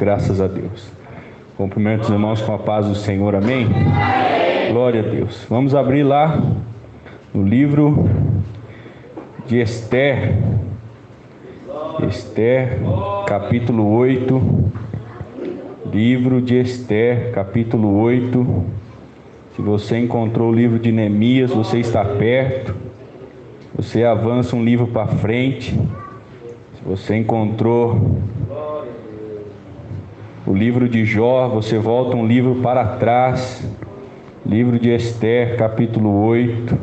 Graças a Deus. Cumprimento os irmãos com a paz do Senhor, amém? Glória a Deus. Vamos abrir lá no livro de Esther. Esther, capítulo 8. Livro de Esther, capítulo 8. Se você encontrou o livro de Neemias, você está perto. Você avança um livro para frente. Se você encontrou o livro de Jó, você volta um livro para trás. Livro de Esther, capítulo 8.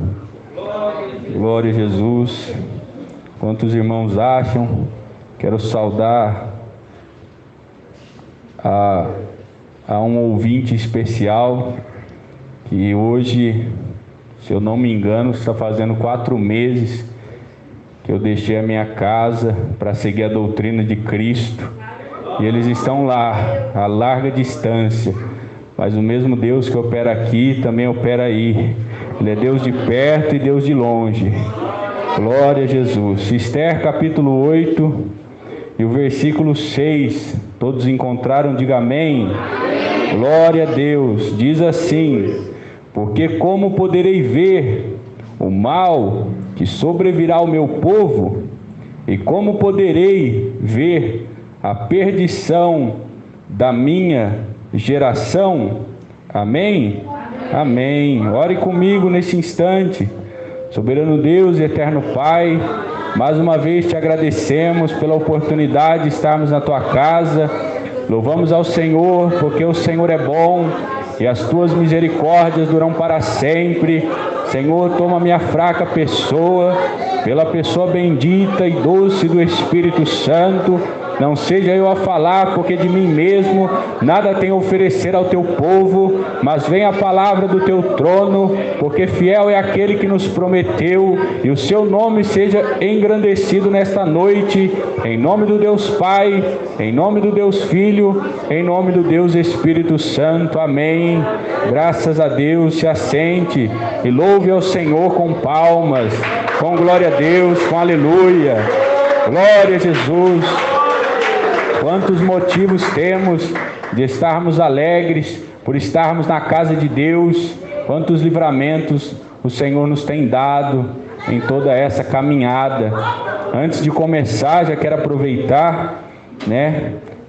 Glória a Jesus. Quantos irmãos acham? Quero saudar a um ouvinte especial que hoje, se eu não me engano, está fazendo 4 meses que eu deixei a minha casa para seguir a doutrina de Cristo. E eles estão lá, a larga distância. Mas o mesmo Deus que opera aqui, também opera aí. Ele é Deus de perto e Deus de longe. Glória a Jesus. Esther capítulo 8 e o versículo 6. Todos encontraram? Diga amém. Glória a Deus. Diz assim: porque como poderei ver o mal que sobrevirá ao meu povo? E como poderei ver a perdição da minha geração? Amém? Amém. Ore comigo nesse instante. Soberano Deus e eterno Pai, mais uma vez te agradecemos pela oportunidade de estarmos na tua casa. Louvamos ao Senhor, porque o Senhor é bom e as tuas misericórdias duram para sempre. Senhor, toma minha fraca pessoa, pela pessoa bendita e doce do Espírito Santo. Não seja eu a falar, porque de mim mesmo nada tenho a oferecer ao teu povo, mas vem a palavra do teu trono, porque fiel é aquele que nos prometeu, e o seu nome seja engrandecido nesta noite, em nome do Deus Pai, em nome do Deus Filho, em nome do Deus Espírito Santo. Amém. Graças a Deus. Se assente e louve ao Senhor com palmas, com glória a Deus, com aleluia. Glória a Jesus. Quantos motivos temos de estarmos alegres por estarmos na casa de Deus. Quantos livramentos o Senhor nos tem dado em toda essa caminhada. Antes de começar, já quero aproveitar,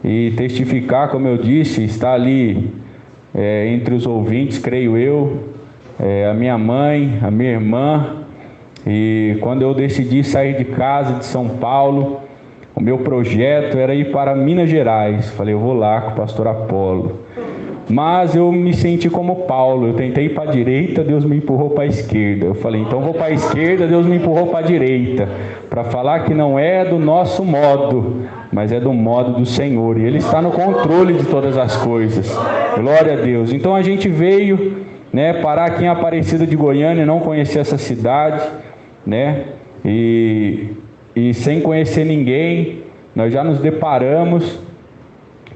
e testificar, como eu disse, está ali entre os ouvintes, creio eu, a minha mãe, a minha irmã. E quando eu decidi sair de casa de São Paulo, o meu projeto era ir para Minas Gerais. Falei, eu vou lá com o pastor Apolo. Mas eu me senti como Paulo. Eu tentei ir para a direita, Deus me empurrou para a esquerda. Eu falei, então vou para a esquerda, Deus me empurrou para a direita. Para falar que não é do nosso modo, mas é do modo do Senhor. E Ele está no controle de todas as coisas. Glória a Deus. Então a gente veio, parar aqui em Aparecida de Goiânia, não conhecer essa cidade, E sem conhecer ninguém, nós já nos deparamos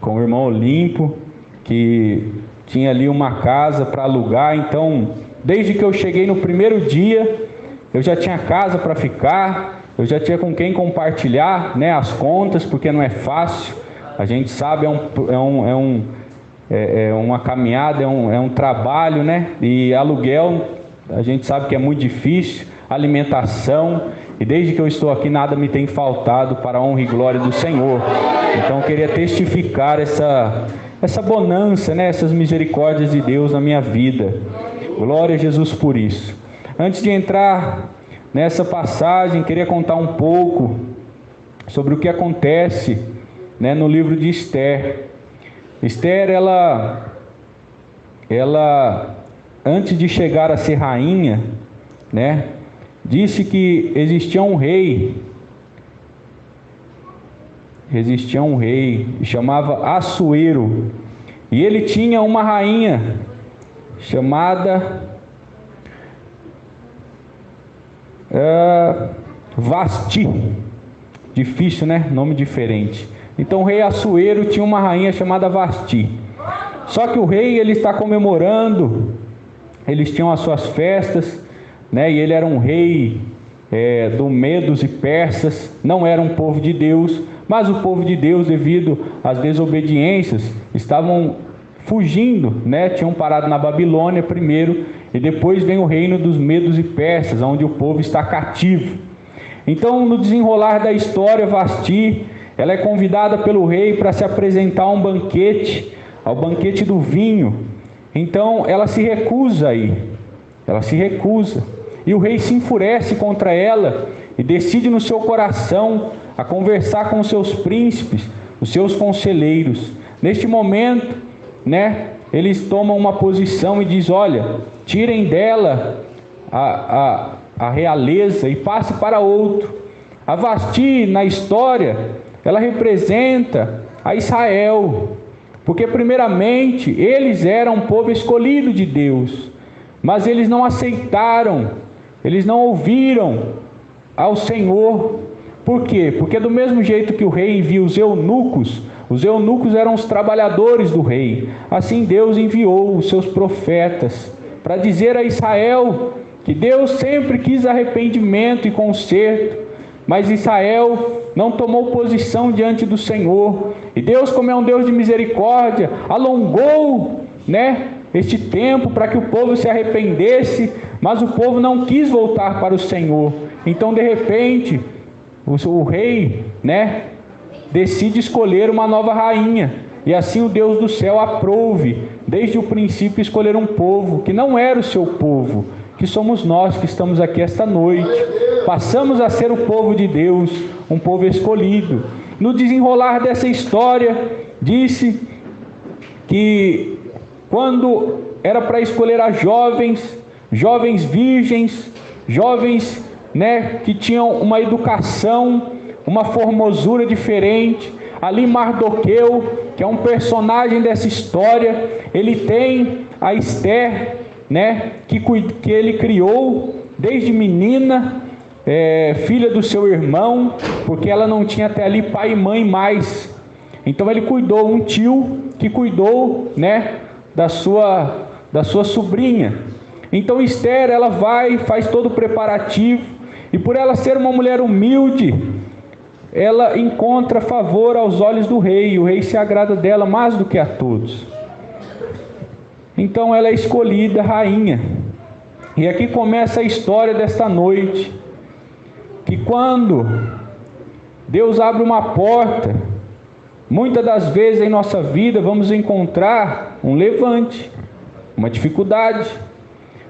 com o irmão Olimpo, que tinha ali uma casa para alugar. Então, desde que eu cheguei no primeiro dia, eu já tinha casa para ficar, eu já tinha com quem compartilhar, as contas, porque não é fácil. A gente sabe, é uma caminhada, é um trabalho, E aluguel, a gente sabe que é muito difícil, alimentação. E desde que eu estou aqui, nada me tem faltado para a honra e glória do Senhor. Então eu queria testificar essa bonança, essas misericórdias de Deus na minha vida. Glória a Jesus por isso. Antes de entrar nessa passagem, queria contar um pouco sobre o que acontece, no livro de Esther. Esther, ela antes de chegar a ser rainha, disse que existia um rei, chamava Assuero, e ele tinha uma rainha chamada Vasti. Difícil, nome diferente. Então o rei Assuero tinha uma rainha chamada Vasti. Só que o rei, ele está comemorando, eles tinham as suas festas, e ele era um rei do Medos e Persas, não era um povo de Deus, Mas o povo de Deus, devido às desobediências, estavam fugindo, né? Tinham parado na Babilônia primeiro, e depois vem o reino dos Medos e Persas, onde o povo está cativo. Então, no desenrolar da história, Vasti, ela é convidada pelo rei para se apresentar a um banquete, ao banquete do vinho. Então, ela se recusa aí, ela se recusa. E o rei se enfurece contra ela e decide no seu coração a conversar com os seus príncipes, os seus conselheiros. Neste momento, né, eles tomam uma posição e diz: olha, tirem dela a realeza e passe para outro. A Vasti, na história, ela representa a Israel, porque primeiramente eles eram um povo escolhido de Deus, mas eles não aceitaram, eles não ouviram ao Senhor. Por quê? Porque do mesmo jeito que o rei envia os eunucos eram os trabalhadores do rei. Assim Deus enviou os seus profetas para dizer a Israel que Deus sempre quis arrependimento e conserto, mas Israel não tomou posição diante do Senhor. E Deus, como é um Deus de misericórdia, alongou, né, este tempo para que o povo se arrependesse, mas o povo não quis voltar para o Senhor. Então, de repente, o rei, né, decide escolher uma nova rainha, e assim o Deus do céu aprove, desde o princípio, escolher um povo que não era o seu povo, que somos nós que estamos aqui esta noite. Passamos a ser o povo de Deus, um povo escolhido. No desenrolar dessa história, disse que quando era para escolher as jovens virgens, jovens, né, que tinham uma educação, uma formosura diferente, ali Mardoqueu, que é um personagem dessa história, ele tem a Esther, né, que ele criou desde menina, filha do seu irmão, porque ela não tinha até ali pai e mãe mais. Então ele cuidou, um tio que cuidou, né, da sua sobrinha. Então Esther, ela vai, faz todo o preparativo, e por ela ser uma mulher humilde, ela encontra favor aos olhos do rei, e o rei se agrada dela mais do que a todos. Então ela é escolhida rainha. E aqui começa a história desta noite, que quando Deus abre uma porta, muitas das vezes em nossa vida vamos encontrar um levante, uma dificuldade.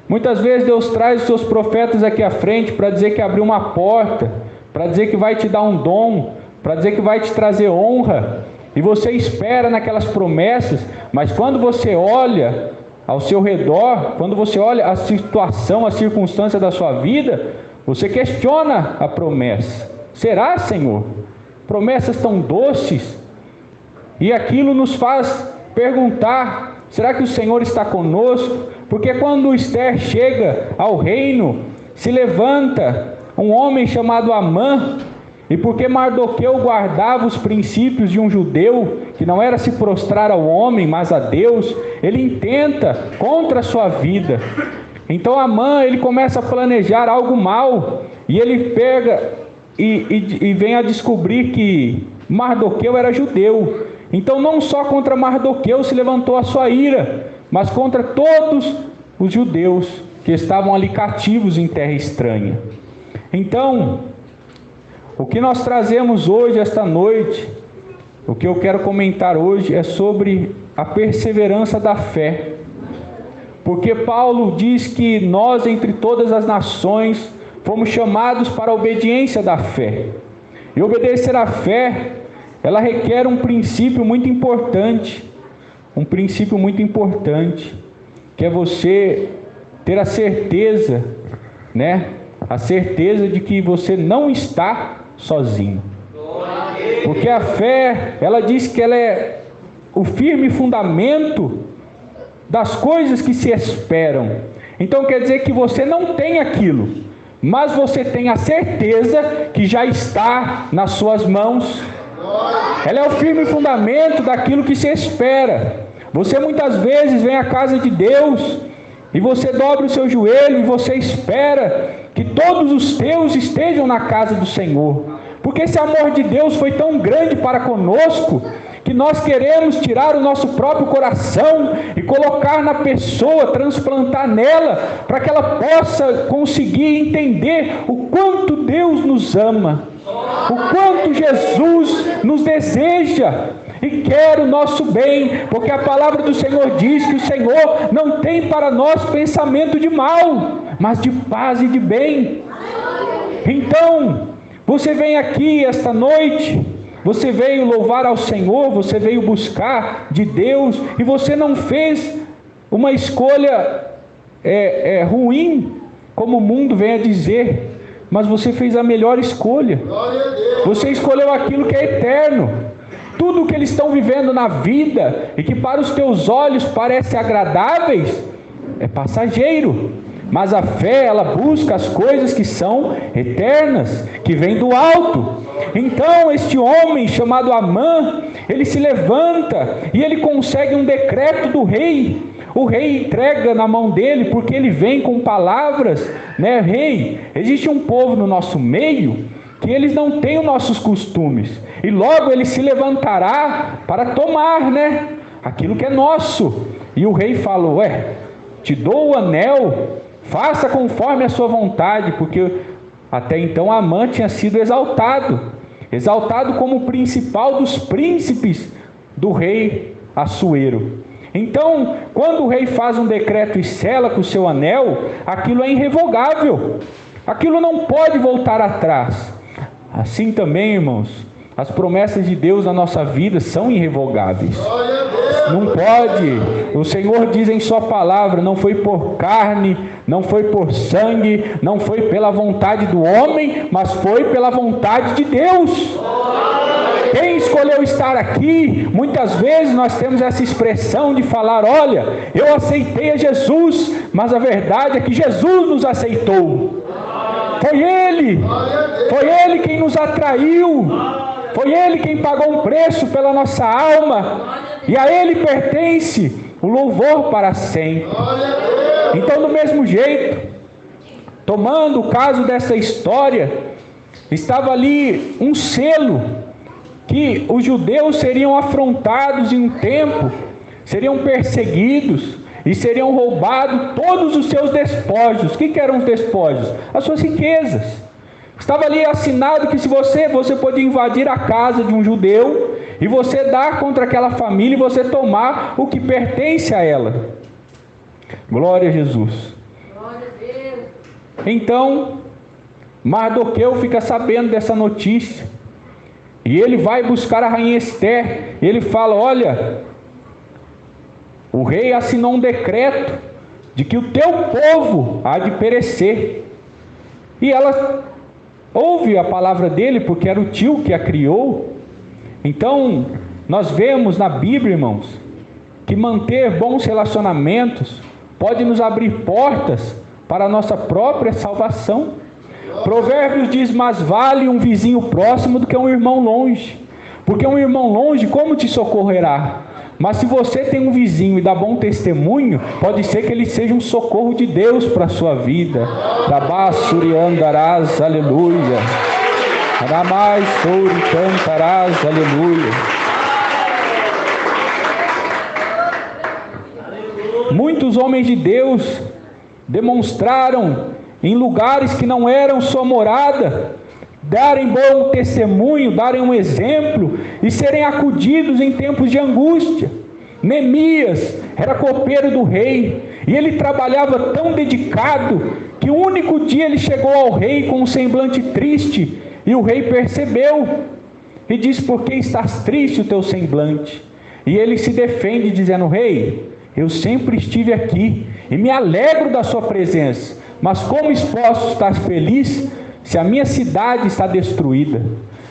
Muitas vezes Deus traz os seus profetas aqui à frente para dizer que abriu uma porta, para dizer que vai te dar um dom, para dizer que vai te trazer honra, e você espera naquelas promessas, mas quando você olha ao seu redor, quando você olha a situação, a circunstância da sua vida, você questiona a promessa. Será, Senhor? Promessas tão doces? E aquilo nos faz perguntar: será que o Senhor está conosco? Porque quando Esther chega ao reino, se levanta um homem chamado Amã, e porque Mardoqueu guardava os princípios de um judeu, que não era se prostrar ao homem, mas a Deus, ele intenta contra a sua vida. Então Amã, ele começa a planejar algo mal, e ele pega e vem a descobrir que Mardoqueu era judeu. Então não só contra Mardoqueu se levantou a sua ira, mas contra todos os judeus que estavam ali cativos em terra estranha. Então, o que nós trazemos hoje, esta noite, o que eu quero comentar hoje é sobre a perseverança da fé. Porque Paulo diz que nós, entre todas as nações, fomos chamados para a obediência da fé. E obedecer à fé, ela requer um princípio muito importante. Um princípio muito importante, que é você ter a certeza, né? A certeza de que você não está sozinho. Porque a fé, ela diz que ela é o firme fundamento das coisas que se esperam. Então quer dizer que você não tem aquilo, mas você tem a certeza que já está nas suas mãos. Ela é o firme fundamento daquilo que se espera. Você muitas vezes vem à casa de Deus e você dobra o seu joelho e você espera que todos os teus estejam na casa do Senhor. Porque esse amor de Deus foi tão grande para conosco, que nós queremos tirar o nosso próprio coração e colocar na pessoa, transplantar nela, para que ela possa conseguir entender o quanto Deus nos ama, o quanto Jesus nos deseja e quer o nosso bem, porque a palavra do Senhor diz que o Senhor não tem para nós pensamento de mal, mas de paz e de bem. Então, você vem aqui esta noite, você veio louvar ao Senhor, você veio buscar de Deus, e você não fez uma escolha ruim, como o mundo vem a dizer, mas você fez a melhor escolha. Você escolheu aquilo que é eterno. Tudo que eles estão vivendo na vida e que para os teus olhos parece agradáveis é passageiro, mas a fé, ela busca as coisas que são eternas, que vêm do alto. Então este homem chamado Amã, ele se levanta e ele consegue um decreto do rei. O rei entrega na mão dele, porque ele vem com palavras, né? Rei, existe um povo no nosso meio que eles não têm os nossos costumes, e logo ele se levantará para tomar, né, aquilo que é nosso. E o rei falou: te dou o anel, faça conforme a sua vontade, porque até então Amã tinha sido exaltado como o principal dos príncipes do rei Assuero. Então, quando o rei faz um decreto e sela com o seu anel, aquilo é irrevogável, aquilo não pode voltar atrás. Assim também, irmãos, as promessas de Deus na nossa vida são irrevogáveis. Não pode. O Senhor diz em sua palavra: não foi por carne, não foi por sangue, não foi pela vontade do homem, mas foi pela vontade de Deus. Quem escolheu estar aqui, muitas vezes nós temos essa expressão de falar: olha, eu aceitei a Jesus, mas a verdade é que Jesus nos aceitou. Foi Ele quem nos atraiu, foi Ele quem pagou um preço pela nossa alma, e a Ele pertence o louvor para sempre. Então, do mesmo jeito, tomando o caso dessa história, estava ali um selo, que os judeus seriam afrontados em um tempo, seriam perseguidos, e seriam roubados todos os seus despojos. O que eram os despojos? As suas riquezas. Estava ali assinado que se você podia invadir a casa de um judeu, e você dar contra aquela família, e você tomar o que pertence a ela. Glória a Jesus. Glória a Deus. Então, Mardoqueu fica sabendo dessa notícia, e ele vai buscar a rainha Ester, e ele fala: olha, o rei assinou um decreto de que o teu povo há de perecer. E ela ouve a palavra dele, porque era o tio que a criou. Então, nós vemos na Bíblia, irmãos, que manter bons relacionamentos pode nos abrir portas para a nossa própria salvação. Provérbios diz: mais vale um vizinho próximo do que um irmão longe, porque um irmão longe como te socorrerá? Mas se você tem um vizinho e dá bom testemunho, pode ser que ele seja um socorro de Deus para a sua vida. Dabasuriandarás, aleluia. Adamais, suri, cantarás, aleluia. Muitos homens de Deus demonstraram em lugares que não eram sua morada, darem bom testemunho, darem um exemplo e serem acudidos em tempos de angústia. Neemias era copeiro do rei, e ele trabalhava tão dedicado que o único dia ele chegou ao rei com um semblante triste, e o rei percebeu e disse: por que estás triste o teu semblante? E ele se defende dizendo: rei, eu sempre estive aqui e me alegro da sua presença, mas como posso estar feliz se a minha cidade está destruída,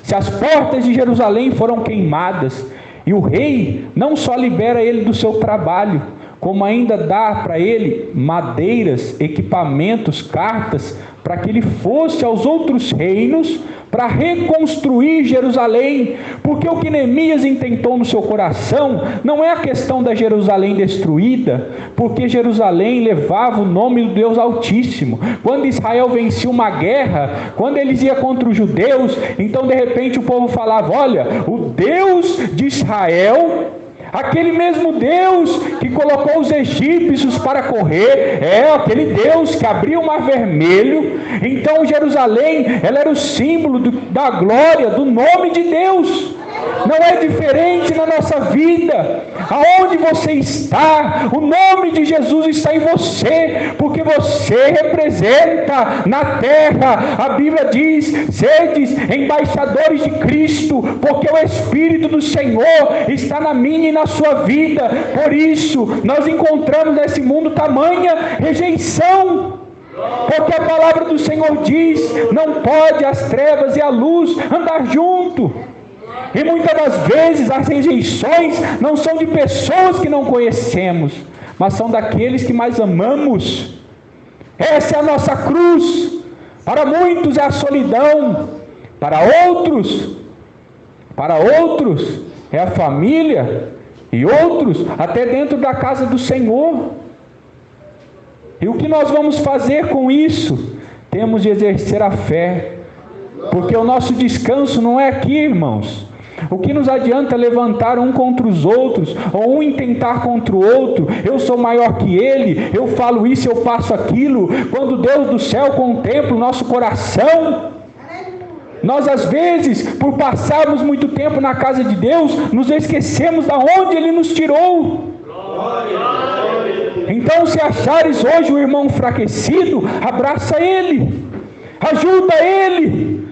se as portas de Jerusalém foram queimadas? E o rei não só libera ele do seu trabalho, como ainda dar para ele madeiras, equipamentos, cartas, para que ele fosse aos outros reinos para reconstruir Jerusalém, porque o que Neemias intentou no seu coração não é a questão da Jerusalém destruída, porque Jerusalém levava o nome do Deus Altíssimo. Quando Israel vencia uma guerra, quando eles iam contra os judeus, então de repente o povo falava: olha, o Deus de Israel, aquele mesmo Deus que colocou os egípcios para correr, aquele Deus que abriu o mar vermelho. Então Jerusalém, ela era o símbolo da glória, do nome de Deus. Não é diferente na nossa vida. Aonde você está, o nome de Jesus está em você, porque você representa na terra. A Bíblia diz: sedes embaixadores de Cristo, porque o Espírito do Senhor está na minha e na sua vida. Por isso nós encontramos nesse mundo tamanha rejeição, porque a palavra do Senhor diz: não pode as trevas e a luz andar junto. E muitas das vezes as rejeições não são de pessoas que não conhecemos, mas são daqueles que mais amamos. Essa é a nossa cruz. Para muitos é a solidão, para outros é a família, e outros até dentro da casa do Senhor. E o que nós vamos fazer com isso? Temos de exercer a fé, porque o nosso descanso não é aqui, irmãos. O que nos adianta levantar um contra os outros, ou um intentar contra o outro? Eu sou maior que ele, eu falo isso, eu faço aquilo, quando Deus do céu contempla o nosso coração. Nós às vezes, por passarmos muito tempo na casa de Deus, nos esquecemos de onde Ele nos tirou. Então, se achares hoje o irmão enfraquecido, abraça ele, ajuda ele,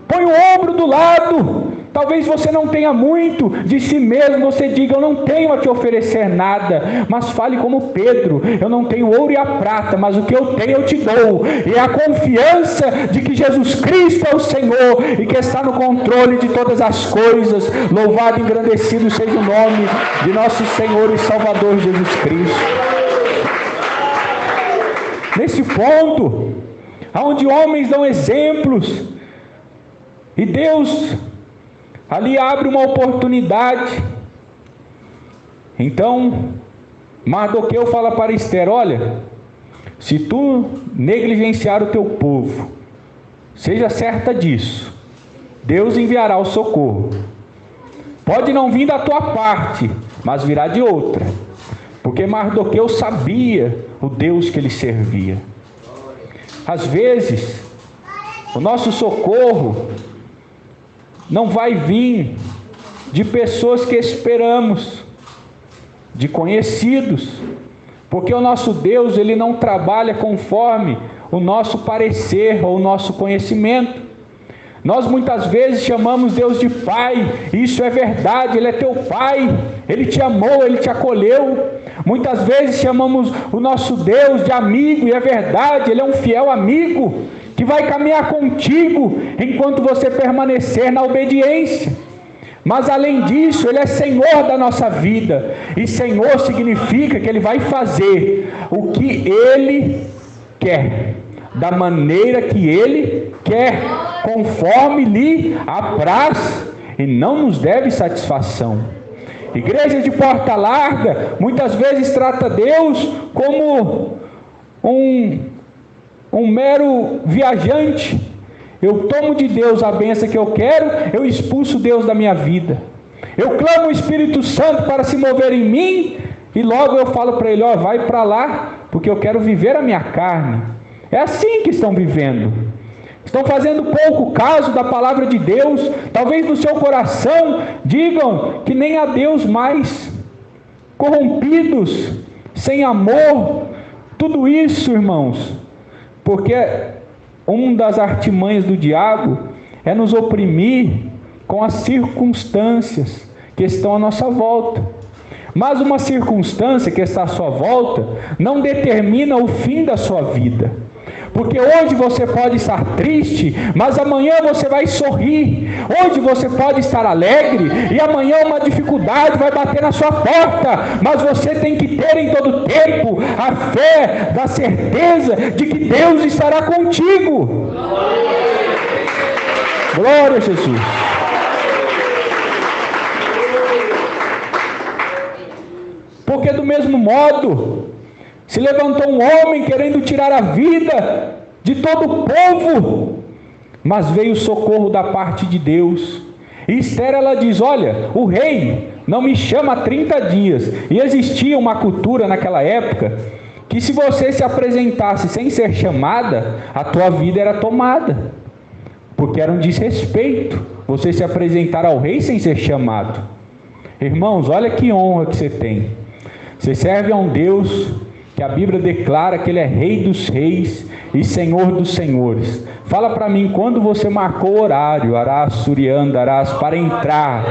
põe o ombro do lado. Talvez você não tenha muito de si mesmo, você diga: eu não tenho a te oferecer nada, mas fale como Pedro: eu não tenho ouro e a prata, mas o que eu tenho eu te dou, e é a confiança de que Jesus Cristo é o Senhor, e que está no controle de todas as coisas. Louvado e engrandecido seja o nome de nosso Senhor e Salvador Jesus Cristo. Nesse ponto, onde homens dão exemplos, e Deus ali abre uma oportunidade. Então Mardoqueu fala para Esther: olha, se tu negligenciar o teu povo, seja certa disso, Deus enviará o socorro. Pode não vir da tua parte, mas virá de outra, porque Mardoqueu sabia o Deus que ele servia. Às vezes o nosso socorro não vai vir de pessoas que esperamos, de conhecidos, porque o nosso Deus, Ele não trabalha conforme o nosso parecer ou o nosso conhecimento. Nós muitas vezes chamamos Deus de Pai, e isso é verdade, Ele é teu Pai, Ele te amou, Ele te acolheu. Muitas vezes chamamos o nosso Deus de amigo, e é verdade, Ele é um fiel amigo, que vai caminhar contigo enquanto você permanecer na obediência. Mas além disso, Ele é Senhor da nossa vida, e Senhor significa que Ele vai fazer o que Ele quer, da maneira que Ele quer, conforme lhe apraz, e não nos deve satisfação. Igreja de porta larga muitas vezes trata Deus como um mero viajante. Eu tomo de Deus a bênção que eu quero, eu expulso Deus da minha vida. Eu clamo o Espírito Santo para se mover em mim, e logo eu falo para ele: ó, vai para lá, porque eu quero viver a minha carne. É assim que estão vivendo. Estão fazendo pouco caso da palavra de Deus. Talvez no seu coração digam que nem a Deus mais. Corrompidos, sem amor. Tudo isso, irmãos, porque uma das artimanhas do diabo é nos oprimir com as circunstâncias que estão à nossa volta. Mas uma circunstância que está à sua volta não determina o fim da sua vida. Porque hoje você pode estar triste, mas amanhã você vai sorrir. Hoje você pode estar alegre e amanhã uma dificuldade vai bater na sua porta. Mas você tem que ter em todo tempo a fé da certeza de que Deus estará contigo. Glória a Jesus. Porque do mesmo modo, se levantou um homem querendo tirar a vida de todo o povo, mas veio o socorro da parte de Deus. E Esther, ela diz: olha, o rei não me chama há 30 dias. E existia uma cultura naquela época, que se você se apresentasse sem ser chamada, a tua vida era tomada, porque era um desrespeito você se apresentar ao rei sem ser chamado. Irmãos, olha que honra que você tem. Você serve a um Deus que a Bíblia declara que Ele é Rei dos Reis e Senhor dos Senhores. Fala para mim, quando você marcou o horário, Arás, Surianda, Arás, para entrar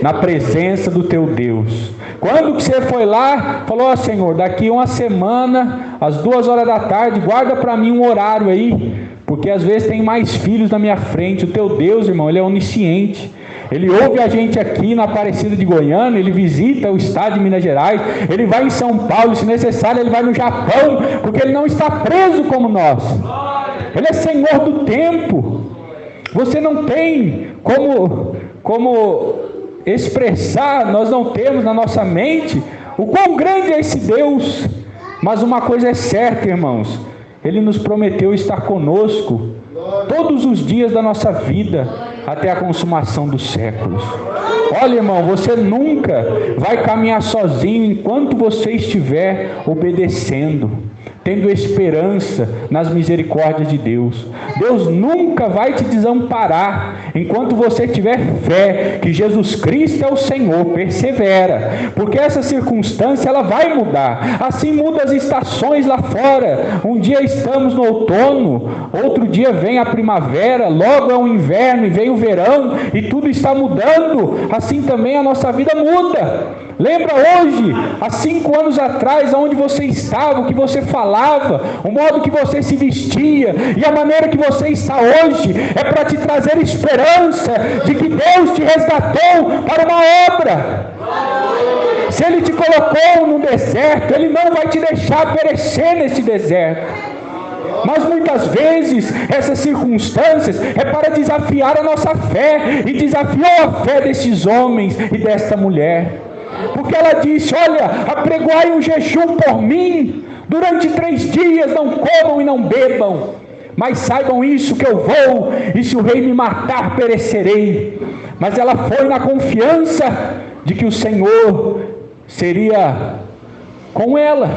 na presença do teu Deus? Quando que você foi lá, falou: ó Senhor, daqui uma semana, às 2h da tarde, guarda para mim um horário aí, porque às vezes tem mais filhos na minha frente. O teu Deus, irmão, Ele é onisciente. Ele ouve a gente aqui na Aparecida de Goiânia, Ele visita o estado de Minas Gerais, Ele vai em São Paulo, se necessário Ele vai no Japão, porque Ele não está preso como nós. Ele é Senhor do tempo. Você não tem como expressar, nós não temos na nossa mente o quão grande é esse Deus. Mas uma coisa é certa, irmãos, Ele nos prometeu estar conosco todos os dias da nossa vida, até a consumação dos séculos. Olha, irmão, você nunca vai caminhar sozinho enquanto você estiver obedecendo, tendo esperança nas misericórdias de Deus. Deus nunca vai te desamparar enquanto você tiver fé que Jesus Cristo é o Senhor. Persevera, porque essa circunstância ela vai mudar. Assim muda as estações lá fora. Um dia estamos no outono, outro dia vem a primavera, logo é o inverno e vem o verão e tudo está mudando. Assim também a nossa vida muda. Lembra hoje, há 5 anos atrás, onde você estava, o que você falava, o modo que você se vestia, e a maneira que você está hoje, é para te trazer esperança de que Deus te resgatou para uma obra. Se Ele te colocou no deserto, Ele não vai te deixar perecer nesse deserto. Mas muitas vezes essas circunstâncias é para desafiar a nossa fé, e desafiou a fé desses homens e desta mulher. Porque ela disse: olha, apregoai um jejum por mim, durante 3 dias não comam e não bebam, mas saibam isso, que eu vou, e se o rei me matar, perecerei. Mas ela foi na confiança de que o Senhor seria com ela.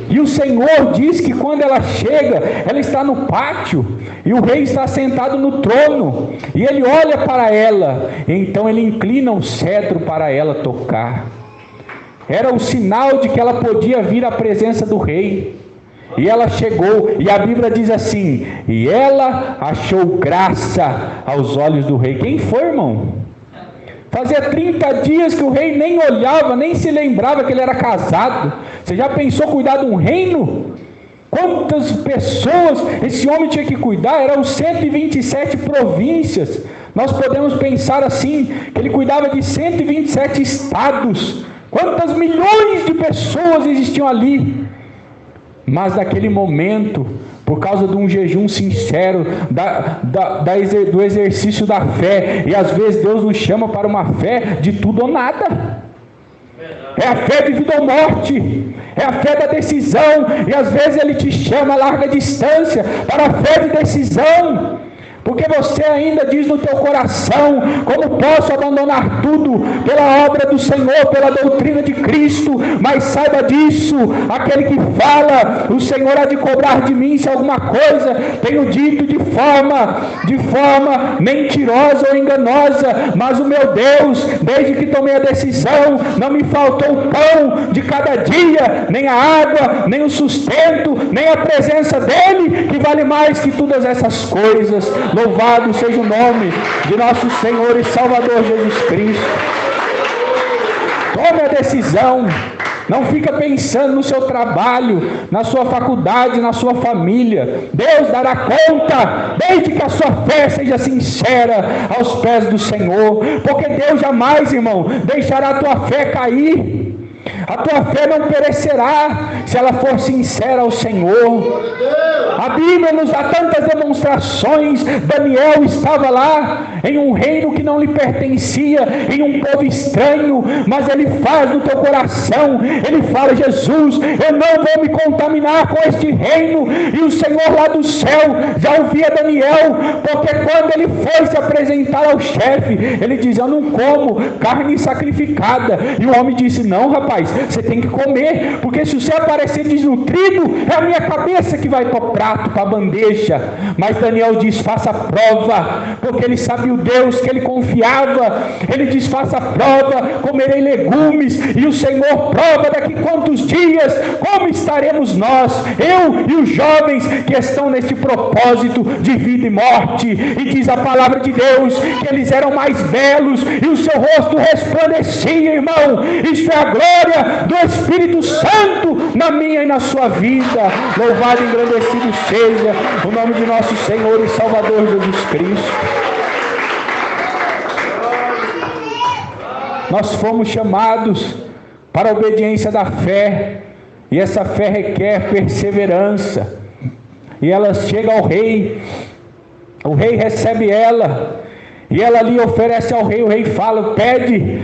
E o Senhor diz que quando ela chega, ela está no pátio, e o rei está sentado no trono, e ele olha para ela, e então ele inclina o cetro para ela tocar. Era o sinal de que ela podia vir à presença do rei. E ela chegou, e a Bíblia diz assim: e ela achou graça aos olhos do rei. Quem foi, irmão? Fazia 30 dias que o rei nem olhava, nem se lembrava que ele era casado. Você já pensou cuidar de um reino? Quantas pessoas esse homem tinha que cuidar? Eram 127 províncias. Nós podemos pensar assim, que ele cuidava de 127 estados. Quantas milhões de pessoas existiam ali? Mas naquele momento, por causa de um jejum sincero, do exercício da fé, e às vezes Deus nos chama para uma fé de tudo ou nada. É a fé de vida ou morte, é a fé da decisão, e às vezes Ele te chama a larga distância para a fé de decisão. Porque você ainda diz no teu coração: como posso abandonar tudo pela obra do Senhor, pela doutrina de Cristo? Mas saiba disso, aquele que fala: o Senhor há de cobrar de mim se alguma coisa tenho dito de forma mentirosa ou enganosa. Mas o meu Deus, desde que tomei a decisão, não me faltou o pão de cada dia, nem a água, nem o sustento, nem a presença dEle, que vale mais que todas essas coisas. Louvado seja o nome de nosso Senhor e Salvador Jesus Cristo. Tome a decisão, Não fica pensando no seu trabalho, na sua faculdade, na sua família. Deus dará conta, desde que a sua fé seja sincera aos pés do Senhor. Porque Deus jamais, irmão, deixará a tua fé cair. A tua fé não perecerá se ela for sincera ao Senhor. A Bíblia nos dá tantas demonstrações. Daniel estava lá em um reino que não lhe pertencia, em um povo estranho, mas ele faz no teu coração, ele fala: Jesus, eu não vou me contaminar com este reino. E o Senhor lá do céu já ouvia Daniel, porque quando ele foi se apresentar ao chefe, ele diz: eu não como carne sacrificada. E o homem disse: não, rapaz, você tem que comer, porque se você aparecer desnutrido, é a minha cabeça que vai para o prato, para a bandeja. Mas Daniel diz: faça prova, porque ele sabia o Deus que ele confiava. Ele diz: faça prova, comerei legumes. E o Senhor prova daqui quantos dias, como estaremos nós, eu e os jovens que estão neste propósito de vida e morte. E diz a palavra de Deus que eles eram mais belos e o seu rosto resplandecia, irmão. Isso é a glória do Espírito Santo na minha e na sua vida. Louvado e engrandecido seja o nome de nosso Senhor e Salvador Jesus Cristo. Nós fomos chamados para a obediência da fé, e essa fé requer perseverança. E ela chega ao rei, o rei recebe ela, e ela ali oferece ao rei. O rei fala: pede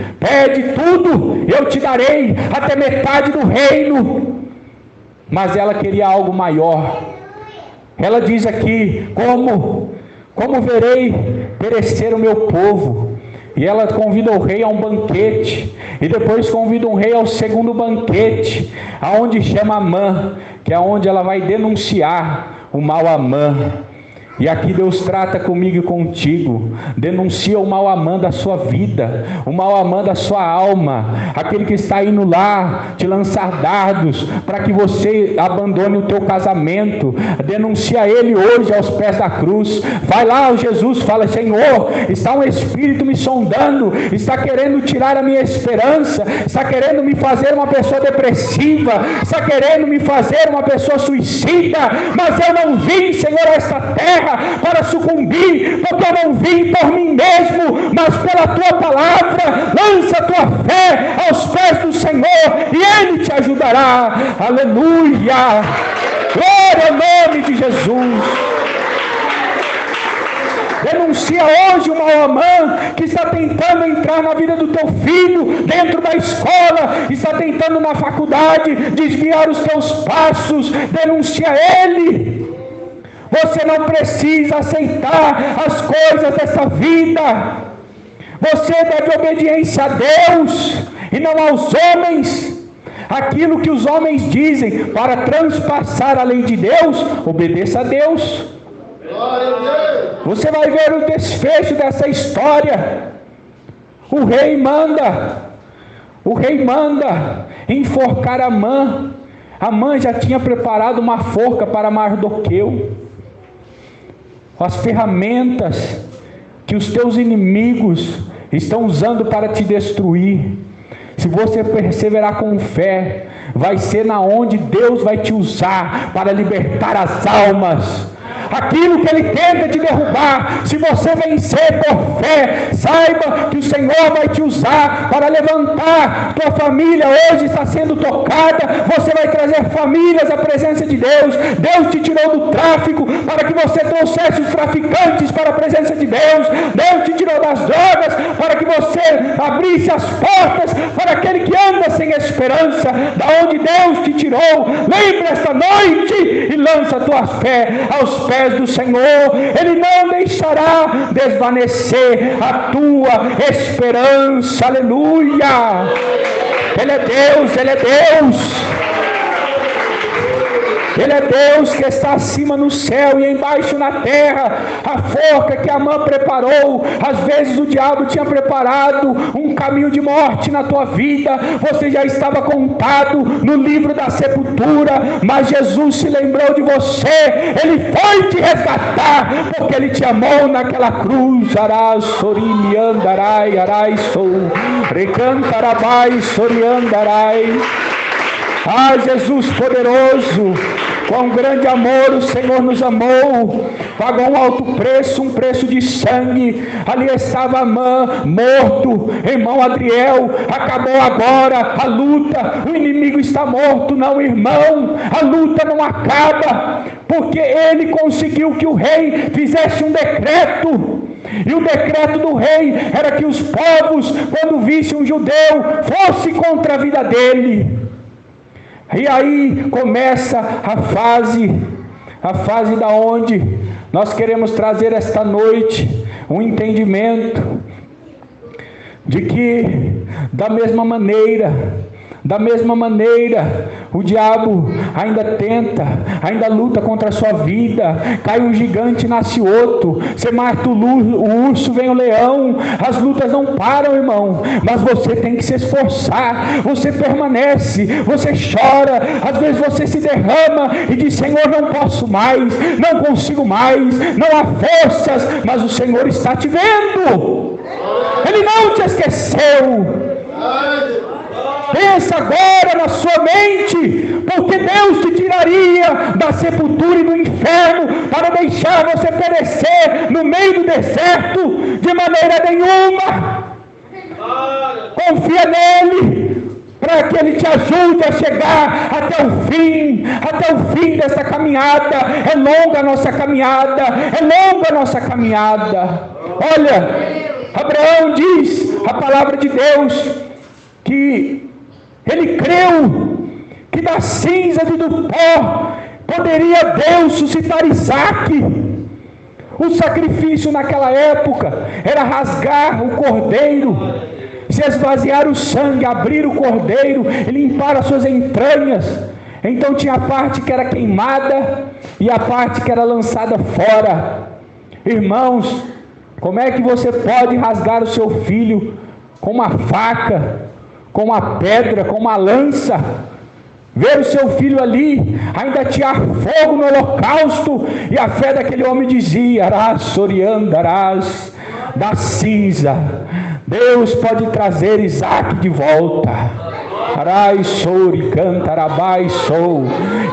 tudo, eu te darei até metade do reino. Mas ela queria algo maior. Ela diz aqui: como verei perecer o meu povo? E ela convida o rei a um banquete, e depois convida o rei ao segundo banquete, aonde chama Amã, que é onde ela vai denunciar o mau Amã. E aqui Deus trata comigo e contigo. Denuncia o mau Amã da sua vida, o mau Amã da sua alma, aquele que está indo lá te lançar dardos para que você abandone o teu casamento. Denuncia ele hoje aos pés da cruz. Vai lá, Jesus, fala: Senhor, está um espírito me sondando, está querendo tirar a minha esperança, está querendo me fazer uma pessoa depressiva, está querendo me fazer uma pessoa suicida, mas eu não vim, Senhor, a esta terra para sucumbir, porque eu não vim por mim mesmo, mas pela tua palavra. Lança a tua fé aos pés do Senhor e Ele te ajudará. Aleluia, glória ao nome de Jesus. Denuncia hoje o mau Amã que está tentando entrar na vida do teu filho, dentro da escola, está tentando na faculdade desviar os teus passos. Denuncia ele. Você não precisa aceitar as coisas dessa vida. Você deve obediência a Deus e não aos homens. Aquilo que os homens dizem para transpassar a lei de Deus, obedeça a Deus. Você vai ver o desfecho dessa história. O rei manda enforcar Amã. Amã já tinha preparado uma forca para Mardoqueu. As ferramentas que os teus inimigos estão usando para te destruir, se você perseverar com fé, vai ser na onde Deus vai te usar para libertar as almas. Aquilo que ele tenta te derrubar, se você vencer por fé, saiba que o Senhor vai te usar para levantar. Tua família hoje está sendo tocada, você vai trazer famílias à presença de Deus. Deus te tirou do tráfico para que você trouxesse os traficantes para a presença de Deus. Deus te tirou das drogas para que você abrisse as portas para aquele que anda sem esperança. Da onde Deus te tirou, lembra esta noite e lança a tua fé aos pés do Senhor. Ele não deixará desvanecer a tua esperança. Aleluia. Ele é Deus, Ele é Deus. Ele é Deus que está acima no céu e embaixo na terra. A forca que Amã preparou, às vezes o diabo tinha preparado um caminho de morte na tua vida. Você já estava contado no livro da sepultura, mas Jesus se lembrou de você. Ele foi te resgatar, porque Ele te amou naquela cruz. Arás, sorimi, andarai, arai, sou, recantarabai, soriandarai. Ah, Jesus poderoso, com grande amor o Senhor nos amou, pagou um alto preço, um preço de sangue. Ali estava Amã morto, irmão Adriel, acabou agora a luta, o inimigo está morto. Não, irmão, a luta não acaba, porque ele conseguiu que o rei fizesse um decreto. E o decreto do rei era que os povos, quando vissem um judeu, fosse contra a vida dele. E aí começa a fase da onde nós queremos trazer esta noite um entendimento de que da mesma maneira, o diabo ainda luta contra a sua vida. Cai um gigante, nasce outro. Você mata o urso, vem o leão. As lutas não param, irmão, mas você tem que se esforçar. Você permanece, você chora, às vezes você se derrama e diz: Senhor, não posso mais, não consigo mais, não há forças, mas o Senhor está te vendo. Ele não te esqueceu. Pensa agora na sua mente, porque Deus te tiraria da sepultura e do inferno para deixar você perecer no meio do deserto? De maneira nenhuma. Confia nele, para que ele te ajude a chegar até o fim dessa caminhada. É longa a nossa caminhada, Olha, Abraão diz, a palavra de Deus, que ele creu que da cinza e do pó poderia Deus suscitar Isaque. O sacrifício naquela época era rasgar o cordeiro, se esvaziar o sangue, abrir o cordeiro e limpar as suas entranhas. Então tinha a parte que era queimada e a parte que era lançada fora. Irmãos, como é que você pode rasgar o seu filho com uma faca, com uma pedra, com uma lança? Ver o seu filho ali, ainda tirar fogo no holocausto, e a fé daquele homem dizia: arás, soriandarás, da cinza Deus pode trazer Isaque de volta. Arai, sori, cantarabai, sou.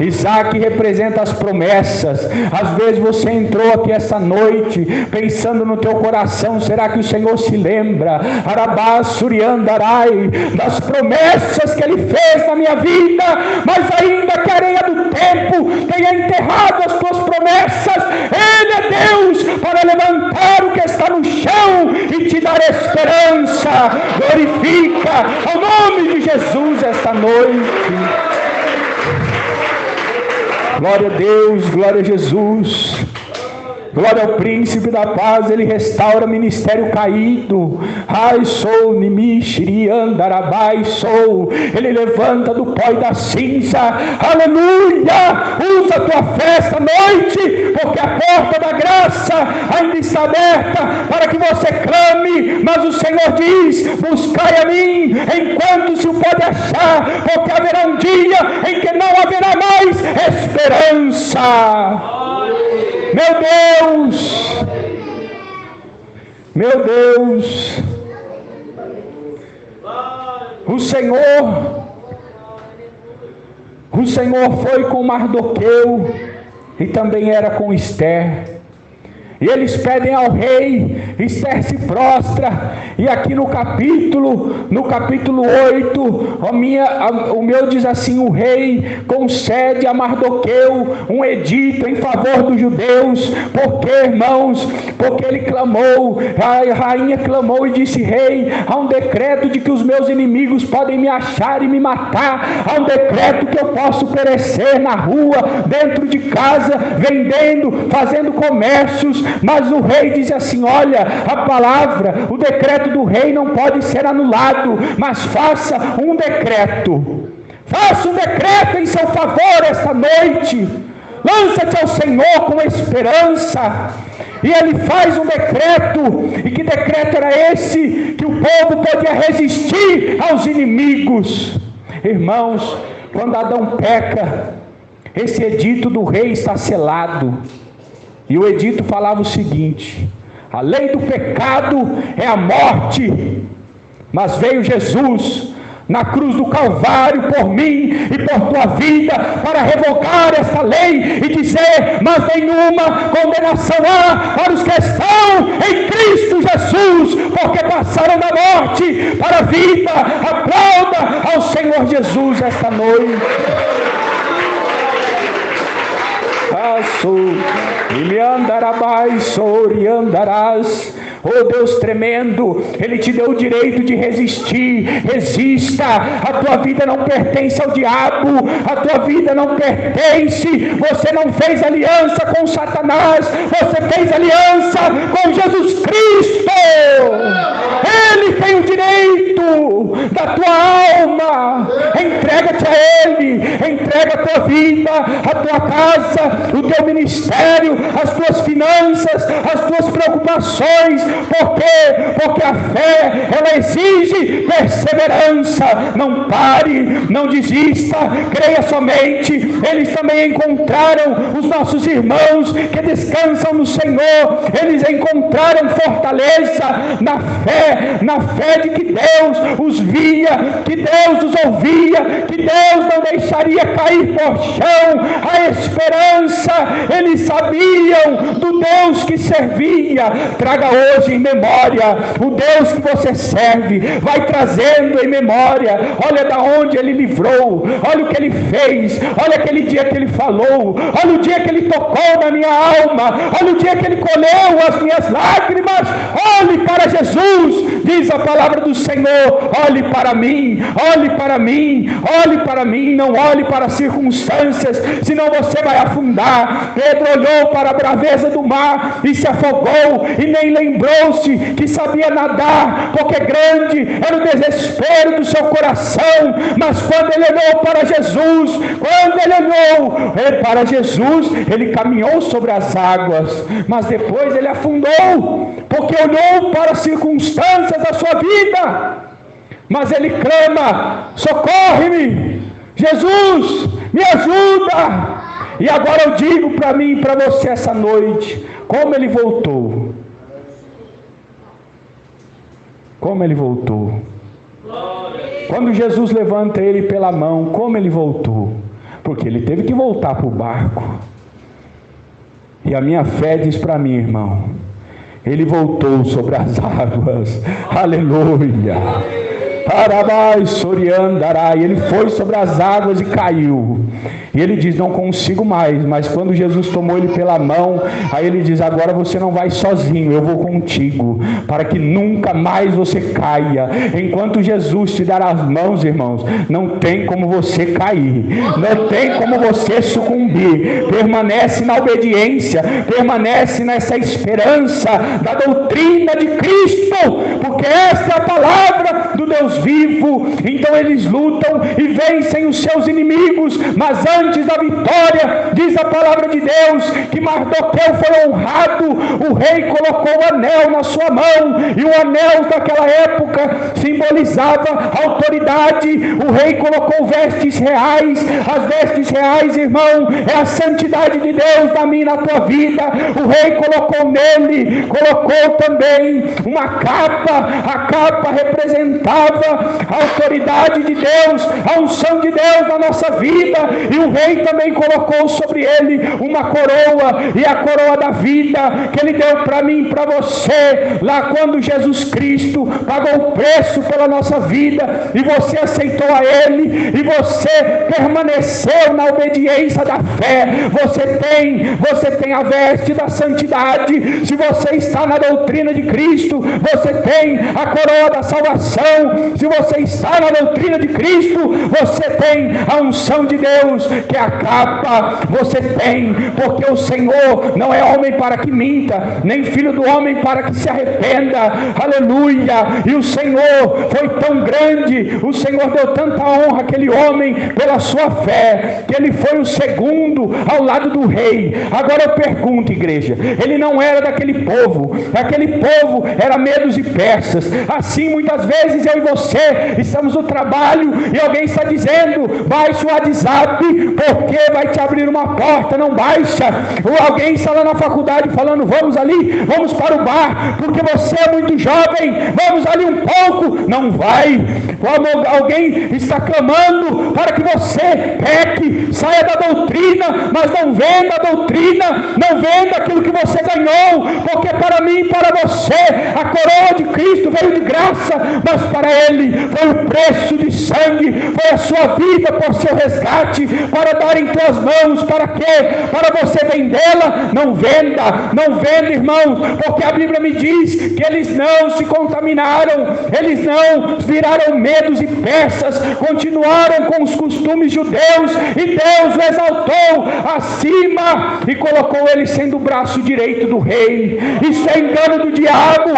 Isaque representa as promessas. Às vezes você entrou aqui essa noite pensando no teu coração: será que o Senhor se lembra, arabá, suriandarai, das promessas que Ele fez na minha vida? Mas ainda que a areia do tempo tenha enterrado as tuas promessas, Ele é Deus para levantar o que está no chão e te dar esperança. Glorifica ao nome de Jesus esta noite. Glória a Deus, glória a Jesus, glória ao príncipe da paz. Ele restaura ministério caído. Ai, sou, nimishri, andarabai, sou. Ele levanta do pó e da cinza. Aleluia! Usa a tua fé esta noite, porque a porta da graça ainda está aberta para que você clame. Mas o Senhor diz: buscai a mim enquanto se o pode achar, porque haverá um dia em que não haverá mais esperança. Meu Deus, o Senhor foi com Mardoqueu e também era com Esther. E eles pedem ao rei, Esther se prostra, e aqui no capítulo 8, o meu diz assim: o rei concede a Mardoqueu um edito em favor dos judeus. Por quê, irmãos? Porque ele clamou, a rainha clamou e disse: rei, há um decreto de que os meus inimigos podem me achar e me matar, há um decreto que eu posso perecer na rua, dentro de casa, vendendo, fazendo comércios. Mas o rei diz assim: olha, a palavra, o decreto do rei não pode ser anulado, mas faça um decreto em seu favor esta noite. Lança-te ao Senhor com esperança. E ele faz um decreto. E que decreto era esse? Que o povo podia resistir aos inimigos. Irmãos, quando Adão peca, esse edito do rei está selado. E o edito falava o seguinte: a lei do pecado é a morte, mas veio Jesus, na cruz do Calvário por mim e por tua vida, para revogar essa lei e dizer: mas nenhuma condenação há para os que estão em Cristo Jesus, porque passaram da morte para a vida. Aplauda ao Senhor Jesus esta noite. Ele andarás, oriandarás. Oh Deus tremendo, Ele te deu o direito de resistir. Resista. A tua vida não pertence ao diabo, a tua vida não pertence. Você não fez aliança com Satanás, você fez aliança com Jesus Cristo. Ele tem o direito da tua alma. Entrega-te a Ele, entrega a tua vida, a tua casa, o teu ministério, as tuas finanças, as tuas preocupações. Por quê? Porque a fé, ela exige perseverança. Não pare, não desista, creia somente. Eles também encontraram, os nossos irmãos que descansam no Senhor, eles encontraram fortaleza na fé de que Deus os via, que Deus os ouvia, que Deus não deixaria cair por chão a esperança. Eles sabiam do Deus que servia. Traga hoje em memória o Deus que você serve. Vai trazendo em memória: olha da onde Ele livrou, olha o que Ele fez, olha aquele dia que Ele falou, olha o dia que Ele tocou na minha alma, olha o dia que Ele colheu as minhas lágrimas. Olhe para Jesus, diz a palavra do Senhor. Olhe para mim, olhe para mim, olhe para mim. Não olhe para as circunstâncias, senão você vai afundar. Pedro olhou para a braveza do mar e se afogou, e nem lembrou-se que sabia nadar, porque grande era o desespero do seu coração. Mas quando ele olhou para Jesus, ele caminhou sobre as águas, mas depois ele afundou, porque olhou para as circunstâncias da sua vida. Mas ele clama: socorre-me, Jesus, me ajuda. E agora eu digo para mim e para você essa noite, como ele voltou. Como ele voltou. Quando Jesus levanta ele pela mão, como ele voltou. Porque ele teve que voltar para o barco. E a minha fé diz para mim, irmão, ele voltou sobre as águas. Aleluia. E ele foi sobre as águas e caiu. E ele diz: não consigo mais. Mas quando Jesus tomou ele pela mão, aí ele diz: agora você não vai sozinho, eu vou contigo, para que nunca mais você caia. Enquanto Jesus te dar as mãos, irmãos, não tem como você cair, não tem como você sucumbir. Permanece na obediência, permanece nessa esperança da doutrina de Cristo, porque essa é a palavra do Deus vivo. Então eles lutam e vencem os seus inimigos, mas antes da vitória, diz a palavra de Deus, que Mardoqueu foi honrado. O rei colocou o anel na sua mão, e o anel daquela época simbolizava autoridade. O rei colocou vestes reais. As vestes reais, irmão, é a santidade de Deus na minha e na tua vida. O rei colocou nele, colocou também uma capa. A capa representava a autoridade de Deus, a unção de Deus na nossa vida. E o rei também colocou sobre ele uma coroa, e a coroa da vida que ele deu para mim e para você, lá quando Jesus Cristo pagou o preço pela nossa vida, e você aceitou a ele, e você permaneceu na obediência da fé. Você tem a veste da santidade. Se você está na doutrina de Cristo, você tem a coroa da salvação. Se você está na doutrina de Cristo, você tem a unção de Deus, que é a capa. Você tem, porque o Senhor não é homem para que minta, nem filho do homem para que se arrependa. Aleluia. E o Senhor foi tão grande, o Senhor deu tanta honra àquele homem pela sua fé, que ele foi o segundo ao lado do rei. Agora eu pergunto, igreja, ele não era daquele povo. Aquele povo era medos e persas. Assim muitas vezes eu e você estamos no trabalho e alguém está dizendo: baixa o WhatsApp, porque vai te abrir uma porta. Não baixa. Ou alguém está lá na faculdade falando: vamos ali, vamos para o bar, porque você é muito jovem, vamos ali um pouco. Não vai. Alguém está clamando para que você peque, saia da doutrina, mas não venda a doutrina, não venda aquilo que você ganhou, porque para mim e para você a coroa de Cristo veio de graça, mas para Ele foi o preço de sangue, foi a sua vida por seu resgate, para dar em tuas mãos. Para quê? Para você vendê-la. Não venda, irmãos, porque a Bíblia me diz que eles não se contaminaram, eles não viraram medos e peças, continuaram com os costumes judeus, e Deus o exaltou acima e colocou ele sendo o braço direito do rei. Isso é engano do diabo.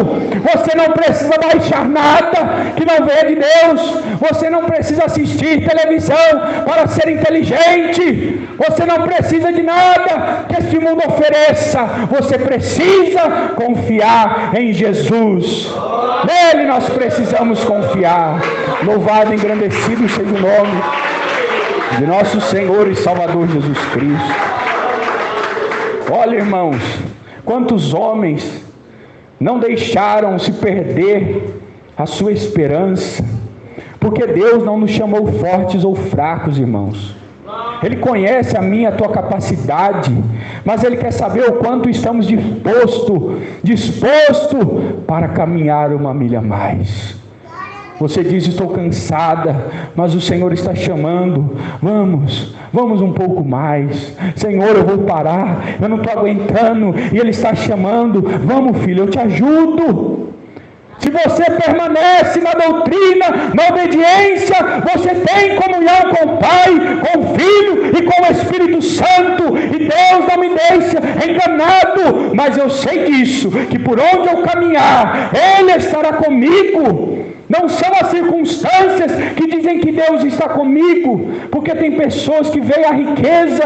Você não precisa baixar nada que não venha de Deus. Você não precisa assistir televisão para ser inteligente. Você não precisa de nada que este mundo ofereça. Você precisa confiar em Jesus. Nele nós precisamos confiar. Louvado e engrandecido seja o nome de nosso Senhor e Salvador Jesus Cristo. Olha, irmãos, quantos homens não deixaram se perder a sua esperança, porque Deus não nos chamou fortes ou fracos, irmãos. Ele conhece a minha, a tua capacidade, mas Ele quer saber o quanto estamos disposto para caminhar uma milha a mais. Você diz: estou cansada, mas o Senhor está chamando. Vamos um pouco mais. Senhor, eu vou parar, eu não estou aguentando. E Ele está chamando: vamos, filho, eu te ajudo. Se você permanece na doutrina, na obediência, você tem comunhão com o Pai, com o Filho e com o Espírito Santo. E Deus não me deixa enganado, mas eu sei disso, que por onde eu caminhar, Ele estará comigo. Não são as circunstâncias que dizem que Deus está comigo, porque tem pessoas que veem a riqueza,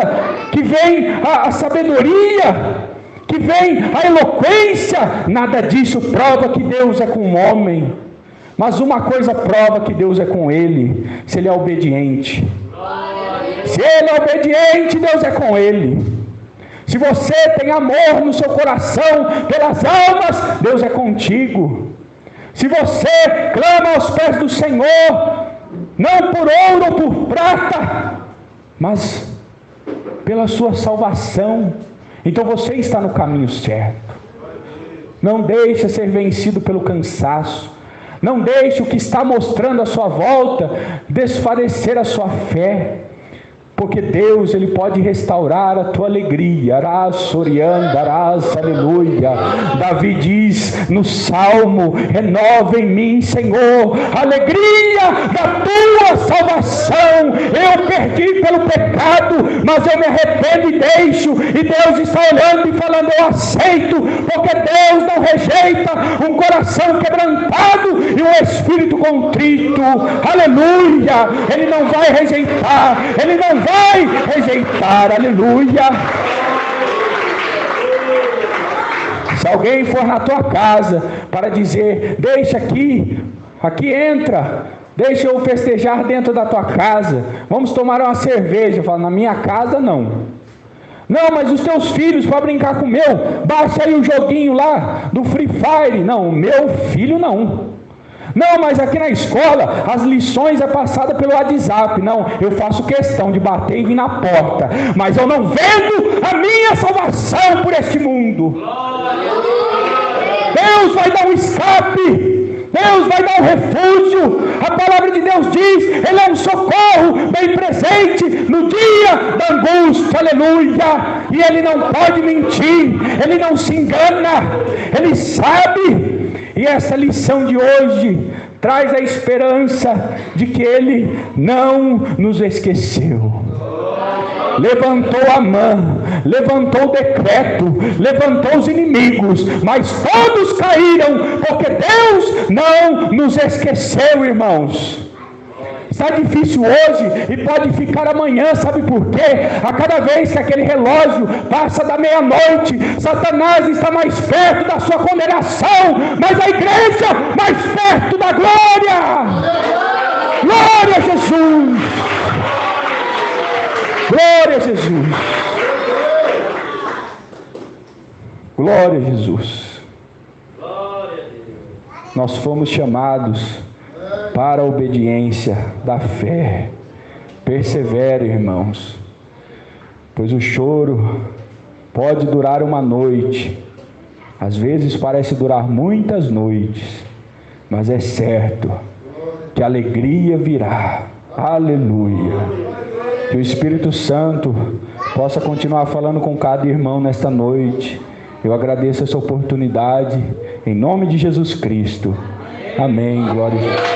que veem a sabedoria, que vem a eloquência. Nada disso prova que Deus é com o homem, mas uma coisa prova que Deus é com ele: se ele é obediente. Se ele é obediente, Deus é com ele. Se você tem amor no seu coração pelas almas, Deus é contigo. Se você clama aos pés do Senhor, não por ouro ou por prata, mas pela sua salvação, então você está no caminho certo. Não deixe ser vencido pelo cansaço. Não deixe o que está mostrando à sua volta desfalecer a sua fé. Porque Deus, Ele pode restaurar a tua alegria. Arás, aleluia. Davi diz no Salmo: renova em mim, Senhor, a alegria da tua salvação. Eu perdi pelo pecado, mas eu me arrependo e deixo. E Deus está olhando e falando: eu aceito, porque Deus não rejeita um coração quebrantado e um espírito contrito. Aleluia. Ele não vai rejeitar, Ele não vai rejeitar, aleluia. Se alguém for na tua casa para dizer: deixa aqui entra, deixa eu festejar dentro da tua casa, vamos tomar uma cerveja, fala: na minha casa não, mas os teus filhos para brincar com o meu, baixa aí o joguinho lá do Free Fire, não, o meu filho não, mas aqui na escola as lições é passada pelo WhatsApp. Não, eu faço questão de bater e vir na porta, mas eu não vendo a minha salvação por este mundo. Deus vai dar um escape, Deus vai dar um refúgio. A palavra de Deus diz: Ele é um socorro bem presente no dia da angústia, aleluia. E Ele não pode mentir, Ele não se engana, Ele sabe. E essa lição de hoje traz a esperança de que Ele não nos esqueceu. Levantou a mão, levantou o decreto, levantou os inimigos, mas todos caíram, porque Deus não nos esqueceu, irmãos. Está difícil hoje e pode ficar amanhã, sabe por quê? A cada vez que aquele relógio passa da meia-noite, Satanás está mais perto da sua condenação, mas a igreja mais perto da glória. Glória a Jesus! Glória a Jesus! Glória a Jesus! Nós fomos chamados para a obediência da fé. Persevere, irmãos, pois o choro pode durar uma noite, às vezes parece durar muitas noites, mas é certo que a alegria virá. Aleluia! Que o Espírito Santo possa continuar falando com cada irmão nesta noite. Eu agradeço essa oportunidade, em nome de Jesus Cristo. Amém. Glória a Deus.